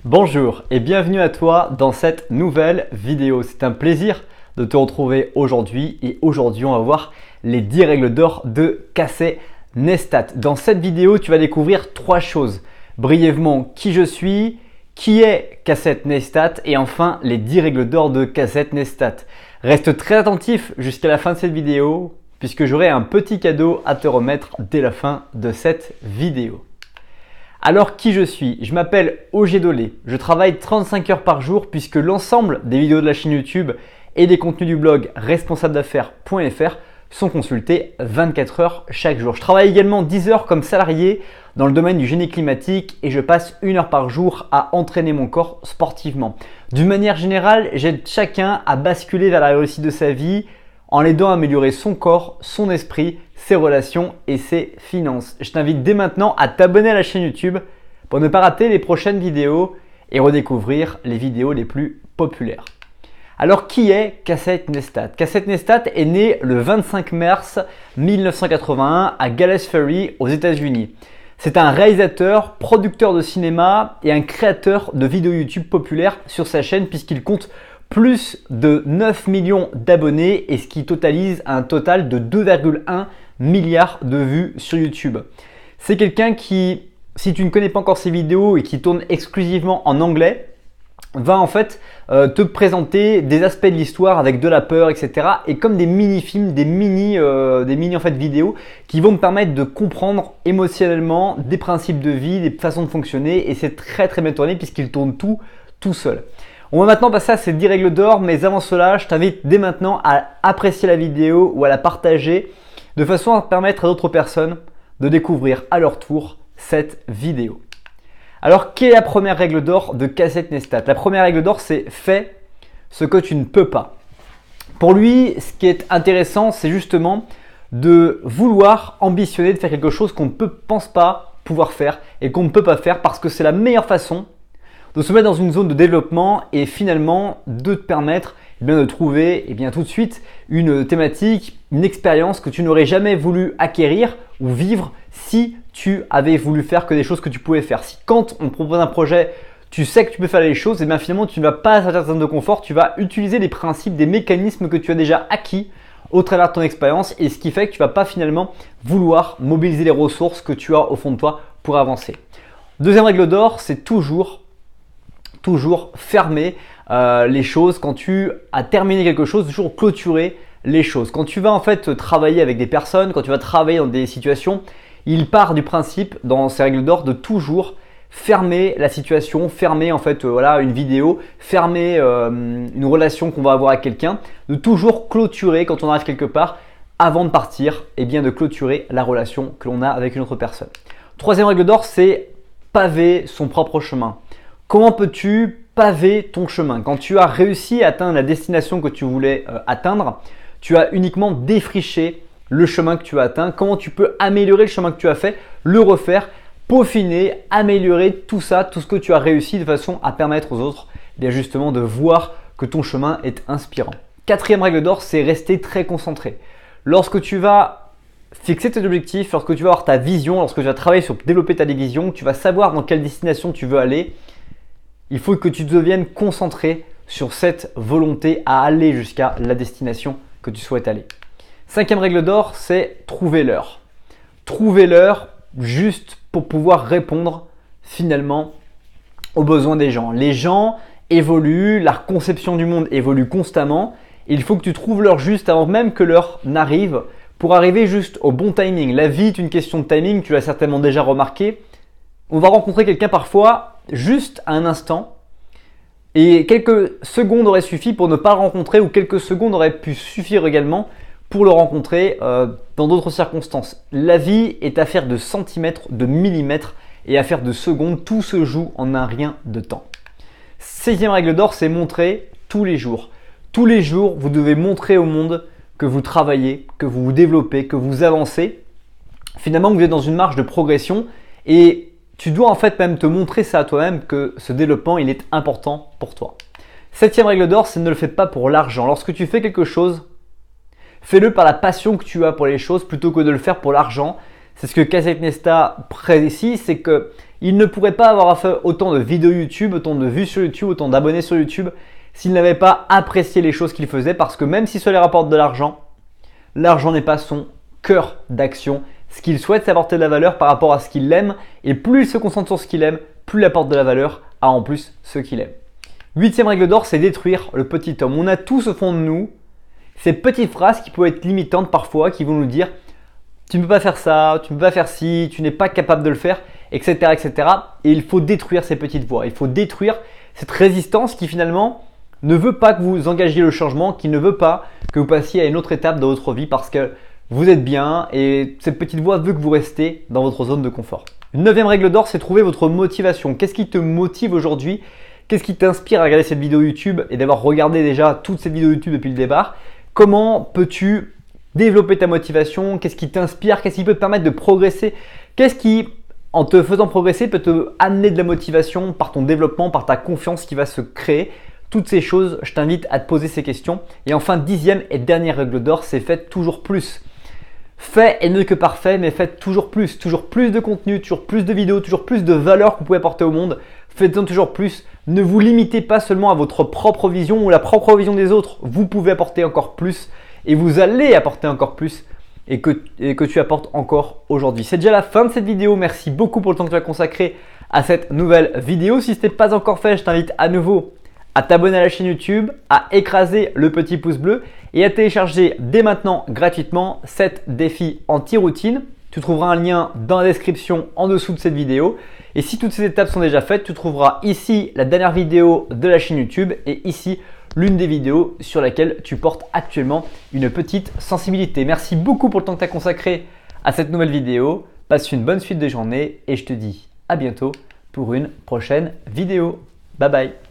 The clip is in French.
Bonjour et bienvenue à toi dans cette nouvelle vidéo. C'est un plaisir de te retrouver aujourd'hui et aujourd'hui on va voir les 10 règles d'or de Casey Neistat. Dans cette vidéo, tu vas découvrir 3 choses. Brièvement, qui je suis, qui est Casey Neistat et enfin les 10 règles d'or de Casey Neistat. Reste très attentif jusqu'à la fin de cette vidéo puisque j'aurai un petit cadeau à te remettre dès la fin de cette vidéo. Alors qui je suis? Je m'appelle Ogier Dolé, je travaille 35 heures par jour puisque l'ensemble des vidéos de la chaîne YouTube et des contenus du blog responsabledaffaires.fr sont consultés 24 heures chaque jour. Je travaille également 10 heures comme salarié dans le domaine du génie climatique et je passe 1 heure par jour à entraîner mon corps sportivement. D'une manière générale, j'aide chacun à basculer vers la réussite de sa vie en l'aidant à améliorer son corps, son esprit, ses relations et ses finances. Je t'invite dès maintenant à t'abonner à la chaîne YouTube pour ne pas rater les prochaines vidéos et redécouvrir les vidéos les plus populaires. Alors qui est Casey Neistat? Casey Neistat est né le 25 mars 1981 à Galles Ferry aux États-Unis. C'est un réalisateur, producteur de cinéma et un créateur de vidéos YouTube populaires sur sa chaîne puisqu'il compte plus de 9 millions d'abonnés et ce qui totalise un total de 2,1 milliards de vues sur YouTube. C'est quelqu'un qui, si tu ne connais pas encore ses vidéos et qui tourne exclusivement en anglais, va en fait te présenter des aspects de l'histoire avec de la peur, etc. et comme des mini-films, des mini en fait vidéos qui vont me permettre de comprendre émotionnellement des principes de vie, des façons de fonctionner et c'est très bien tourné puisqu'il tourne tout seul. On va maintenant passer à ces 10 règles d'or, mais avant cela, je t'invite dès maintenant à apprécier la vidéo ou à la partager de façon à permettre à d'autres personnes de découvrir à leur tour cette vidéo. Alors, quelle est la première règle d'or de Casey Neistat? La première règle d'or, c'est fais ce que tu ne peux pas. Pour lui, ce qui est intéressant, c'est justement de vouloir ambitionner de faire quelque chose qu'on ne pense pas pouvoir faire et qu'on ne peut pas faire parce que c'est la meilleure façon de se mettre dans une zone de développement et finalement de te permettre de trouver tout de suite une thématique, une expérience que tu n'aurais jamais voulu acquérir ou vivre si tu avais voulu faire que des choses que tu pouvais faire. Si quand on te propose un projet, tu sais que tu peux faire les choses, et bien finalement tu ne vas pas sortir de ta zone de confort, tu vas utiliser les principes, des mécanismes que tu as déjà acquis au travers de ton expérience et ce qui fait que tu ne vas pas finalement vouloir mobiliser les ressources que tu as au fond de toi pour avancer. Deuxième règle d'or, c'est toujours fermer les choses. Quand tu as terminé quelque chose, toujours clôturer les choses. Quand tu vas en fait travailler avec des personnes, quand tu vas travailler dans des situations, il part du principe dans ces règles d'or de toujours fermer la situation, fermer en fait une vidéo, fermer une relation qu'on va avoir avec quelqu'un, de toujours clôturer quand on arrive quelque part avant de partir, de clôturer la relation que l'on a avec une autre personne. Troisième règle d'or, c'est paver son propre chemin. Comment peux-tu paver ton chemin? Quand tu as réussi à atteindre la destination que tu voulais atteindre, tu as uniquement défriché le chemin que tu as atteint. Comment tu peux améliorer le chemin que tu as fait, le refaire, peaufiner, améliorer tout ça, tout ce que tu as réussi de façon à permettre aux autres justement de voir que ton chemin est inspirant. Quatrième règle d'or, c'est rester très concentré. Lorsque tu vas fixer tes objectifs, lorsque tu vas avoir ta vision, lorsque tu vas travailler sur développer ta vision, tu vas savoir dans quelle destination tu veux aller. Il faut que tu deviennes concentré sur cette volonté à aller jusqu'à la destination que tu souhaites aller. Cinquième règle d'or, c'est trouver l'heure. Trouver l'heure juste pour pouvoir répondre finalement aux besoins des gens. Les gens évoluent, la conception du monde évolue constamment. Et il faut que tu trouves l'heure juste avant même que l'heure n'arrive pour arriver juste au bon timing. La vie est une question de timing, tu l'as certainement déjà remarqué. On va rencontrer quelqu'un parfois juste à un instant et quelques secondes auraient suffi pour ne pas le rencontrer ou quelques secondes auraient pu suffire également pour le rencontrer dans d'autres circonstances. La vie est affaire de centimètres, de millimètres et affaire de secondes. Tout se joue en un rien de temps. Sixième règle d'or, c'est montrer tous les jours. Tous les jours, vous devez montrer au monde que vous travaillez, que vous vous développez, que vous avancez. Finalement, vous êtes dans une marge de progression et tu dois en fait même te montrer ça à toi-même que ce développement il est important pour toi. Septième règle d'or, c'est ne le fais pas pour l'argent. Lorsque tu fais quelque chose, fais-le par la passion que tu as pour les choses plutôt que de le faire pour l'argent. C'est ce que Casey Neistat précise, c'est que Il ne pourrait pas avoir fait autant de vidéos YouTube, autant de vues sur YouTube, autant d'abonnés sur YouTube s'il n'avait pas apprécié les choses qu'il faisait, parce que même si cela rapporte de l'argent, l'argent n'est pas son cœur d'action. Ce qu'il souhaite, c'est apporter de la valeur par rapport à ce qu'il aime, et plus il se concentre sur ce qu'il aime, plus il apporte de la valeur à en plus ce qu'il aime. 8e règle d'or, c'est détruire le petit homme. On a tous au fond de nous ces petites phrases qui peuvent être limitantes parfois, qui vont nous dire tu ne peux pas faire ça, tu ne peux pas faire ci, tu n'es pas capable de le faire, etc., etc. Et il faut détruire ces petites voix. Il faut détruire cette résistance qui finalement ne veut pas que vous engagiez le changement, qui ne veut pas que vous passiez à une autre étape de votre vie parce que vous êtes bien et cette petite voix veut que vous restez dans votre zone de confort. Une 9e règle d'or, c'est trouver votre motivation. Qu'est-ce qui te motive aujourd'hui? Qu'est-ce qui t'inspire à regarder cette vidéo YouTube et d'avoir regardé déjà toutes ces vidéos YouTube depuis le départ? Comment peux-tu développer ta motivation? Qu'est-ce qui t'inspire? Qu'est-ce qui peut te permettre de progresser? Qu'est-ce qui, en te faisant progresser, peut te amener de la motivation par ton développement, par ta confiance qui va se créer? Toutes ces choses, je t'invite à te poser ces questions. Et enfin, 10e et dernière règle d'or, c'est faites toujours plus. Fait est mieux que parfait, mais faites toujours plus de contenu, toujours plus de vidéos, toujours plus de valeur que vous pouvez apporter au monde. Faites-en toujours plus. Ne vous limitez pas seulement à votre propre vision ou la propre vision des autres. Vous pouvez apporter encore plus et vous allez apporter encore plus et que tu apportes encore aujourd'hui. C'est déjà la fin de cette vidéo. Merci beaucoup pour le temps que tu as consacré à cette nouvelle vidéo. Si ce n'est pas encore fait, je t'invite à nouveau à t'abonner à la chaîne YouTube, à écraser le petit pouce bleu et à télécharger dès maintenant gratuitement 7 défis anti-routine. Tu trouveras un lien dans la description en dessous de cette vidéo. Et si toutes ces étapes sont déjà faites, tu trouveras ici la dernière vidéo de la chaîne YouTube et ici l'une des vidéos sur laquelle tu portes actuellement une petite sensibilité. Merci beaucoup pour le temps que tu as consacré à cette nouvelle vidéo. Passe une bonne suite de journée et je te dis à bientôt pour une prochaine vidéo. Bye bye.